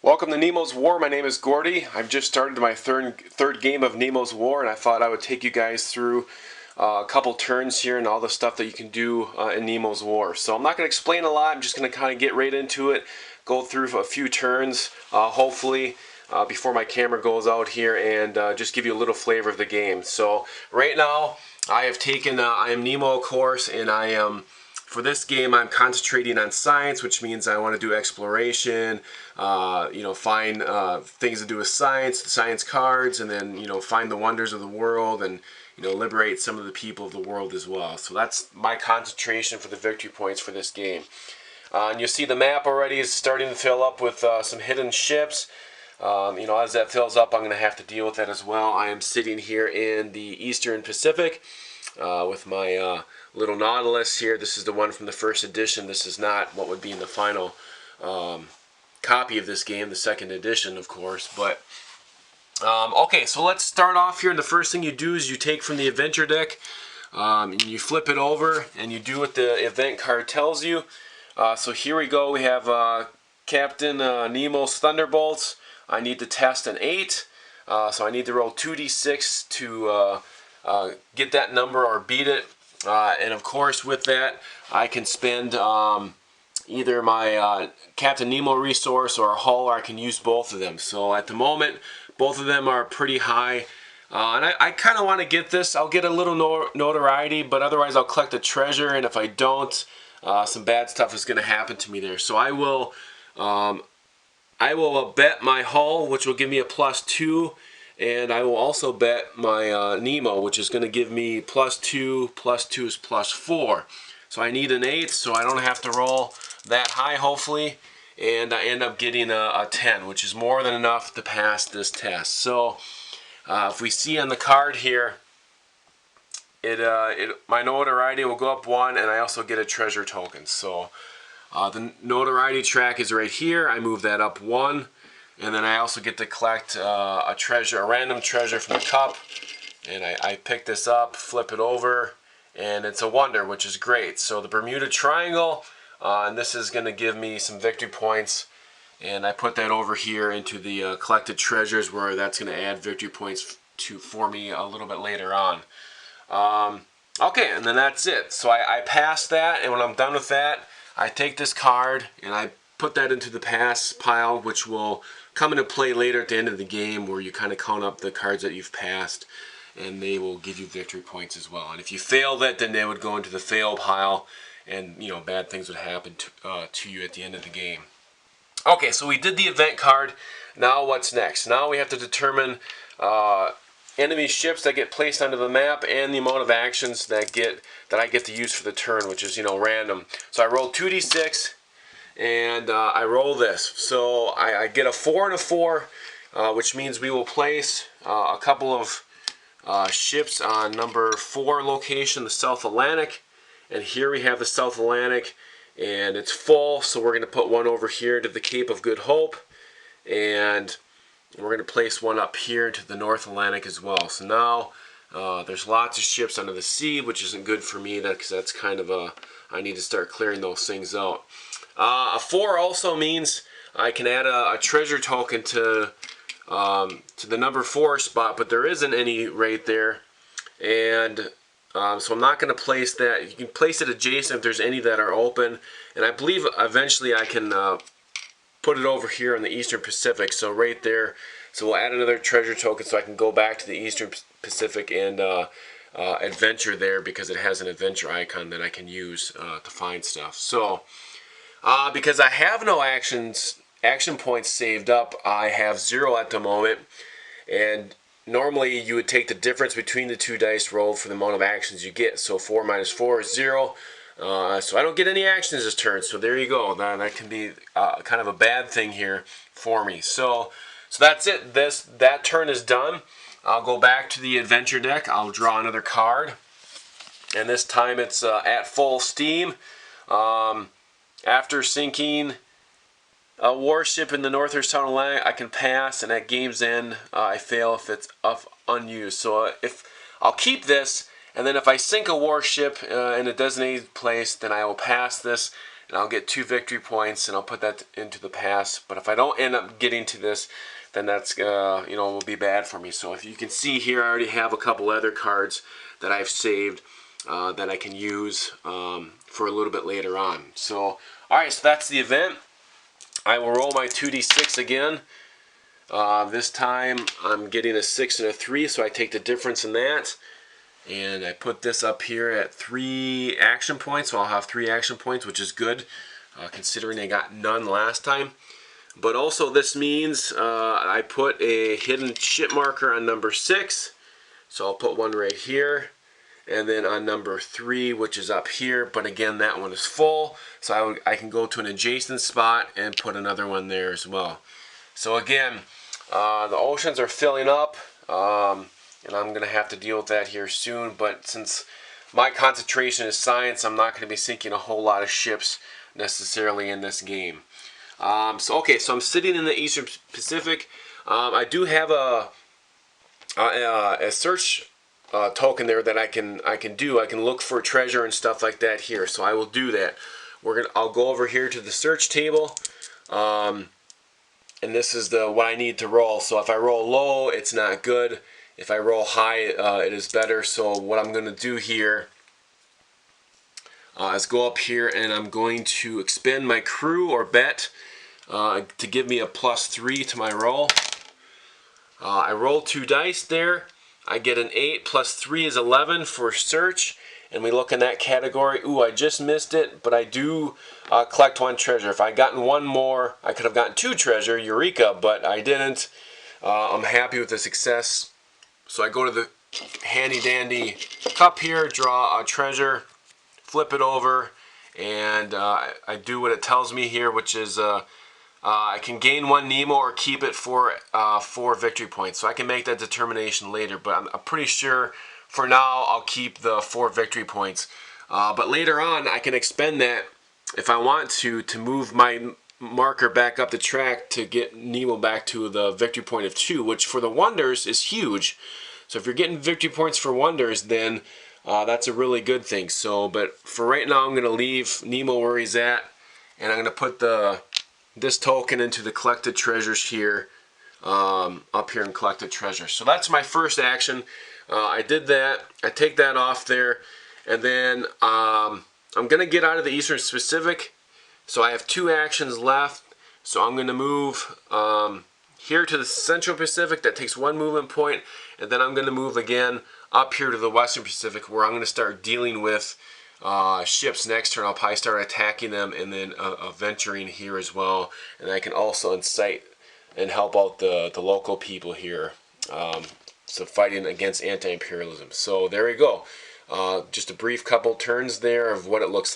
Welcome to Nemo's War. My name is Gordy. I've just started my third game of Nemo's War, and I thought I would take you guys through a couple turns here and all the stuff that you can do in Nemo's War. So I'm not going to explain a lot. I'm just going to kind of get right into it, go through a few turns, hopefully, before my camera goes out here, and just give you a little flavor of the game. So right now, I have taken, I am Nemo, of course, and I am... For this game, I'm concentrating on science, which means I want to do exploration, find things to do with science, the science cards, and then, find the wonders of the world and, liberate some of the people of the world as well. So that's my concentration for the victory points for this game. And you'll see the map already is starting to fill up with some hidden ships. As that fills up, I'm going to have to deal with that as well. I am sitting here in the Eastern Pacific with my little Nautilus here. This is the one from the first edition. This is not what would be in the final copy of this game, the second edition, of course. But okay, so let's start off here. And the first thing you do is you take from the adventure deck, and you flip it over, and you do what the event card tells you. So here we go. We have Captain Nemo's Thunderbolts. I need to test an 8, so I need to roll 2d6 to get that number or beat it. And of course, with that, I can spend either my Captain Nemo resource or a hull, or I can use both of them. So at the moment, both of them are pretty high. And I kind of want to get this. I'll get a little notoriety, but otherwise I'll collect a treasure. And if I don't, some bad stuff is going to happen to me there. So I will bet my hull, which will give me a +2. And I will also bet my Nemo, which is going to give me +2, +2 is +4. So I need an 8, so I don't have to roll that high, hopefully. And I end up getting a 10, which is more than enough to pass this test. So if we see on the card here, my notoriety will go up 1, and I also get a treasure token. So the notoriety track is right here. I move that up 1. And then I also get to collect a random treasure from the cup. And I pick this up, flip it over, and it's a wonder, which is great. So the Bermuda Triangle, and this is going to give me some victory points. And I put that over here into the collected treasures, where that's going to add victory points for me a little bit later on. Okay, and then that's it. So I pass that, and when I'm done with that, I take this card and I put that into the pass pile, which will come into play later at the end of the game, where you kind of count up the cards that you've passed, and they will give you victory points as well. And if you failed it, then they would go into the fail pile, and bad things would happen to you at the end of the game. Okay, so we did the event card. Now what's next? Now we have to determine enemy ships that get placed onto the map and the amount of actions that I get to use for the turn, which is random. So I roll 2d6. And I roll this. So I get a 4 and a 4, which means we will place a couple of ships on number 4 location, the South Atlantic. And here we have the South Atlantic, and it's full, so we're going to put one over here to the Cape of Good Hope. And we're going to place one up here to the North Atlantic as well. So now there's lots of ships under the sea, which isn't good for me, because that's kind of I need to start clearing those things out. A 4 also means I can add a treasure token to the number 4 spot, but there isn't any right there, and so I'm not going to place that. You can place it adjacent if there's any that are open, and I believe eventually I can put it over here in the Eastern Pacific, so right there. So we'll add another treasure token so I can go back to the Eastern Pacific and adventure there, because it has an adventure icon that I can use to find stuff. So because I have no action points saved up, I have 0 at the moment, and normally you would take the difference between the two dice rolled for the amount of actions you get. So 4 minus 4 is 0, so I don't get any actions this turn. So there you go. That can be kind of a bad thing here for me. So that's it. That turn is done. I'll go back to the adventure deck. I'll draw another card, and this time it's at full steam. After sinking a warship in the North or South Atlantic, I can pass, and at game's end, I fail if it's unused. So if I'll keep this, and then if I sink a warship in a designated place, then I will pass this, and I'll get 2 victory points, and I'll put that into the pass. But if I don't end up getting to this, then that's will be bad for me. So if you can see here, I already have a couple other cards that I've saved that I can use for a little bit later on. So alright, so that's the event. I will roll my 2d6 again. This time I'm getting a 6 and a 3, so I take the difference in that. And I put this up here at 3 action points, so I'll have 3 action points, which is good, considering I got none last time. But also this means I put a hidden ship marker on number 6, so I'll put one right here. And then on number 3, which is up here, but again that one is full, so I can go to an adjacent spot and put another one there as well. So again, the oceans are filling up, and I'm going to have to deal with that here soon, but since my concentration is science, I'm not going to be sinking a whole lot of ships necessarily in this game. So I'm sitting in the Eastern Pacific. I do have a search token there that I can do. I can look for treasure and stuff like that here, so I will do that. I'll go over here to the search table, and this is what I need to roll. So if I roll low, it's not good. If I roll high, it is better. So what I'm going to do here is go up here, and I'm going to expend my crew or bet to give me a +3 to my roll. I roll 2 dice there. I get an 8 plus 3 is 11 for search, and we look in that category. Ooh, I just missed it, but I do collect 1 treasure. If I gotten 1 more, I could have gotten 2 treasure, eureka, but I didn't. I'm happy with the success. So I go to the handy dandy cup here, draw a treasure, flip it over, and I do what it tells me here, which is I can gain 1 Nemo or keep it for 4 victory points. So I can make that determination later, but I'm pretty sure for now I'll keep the 4 victory points. But later on I can expend that if I want to move my marker back up the track to get Nemo back to the victory point of 2, which for the wonders is huge. So if you're getting victory points for wonders, then that's a really good thing. So, but for right now I'm going to leave Nemo where he's at, and I'm going to put this token into the collected treasures here, up here in collected treasures. So that's my first action. I did that. I take that off there, and then I'm going to get out of the Eastern Pacific. So I have 2 actions left. So I'm going to move here to the Central Pacific. That takes 1 movement point, and then I'm going to move again up here to the Western Pacific, where I'm going to start dealing with ships next turn. I'll probably start attacking them, and then venturing here as well. And I can also incite and help out the local people here. So fighting against anti-imperialism. So there we go. Just a brief couple turns there of what it looks like.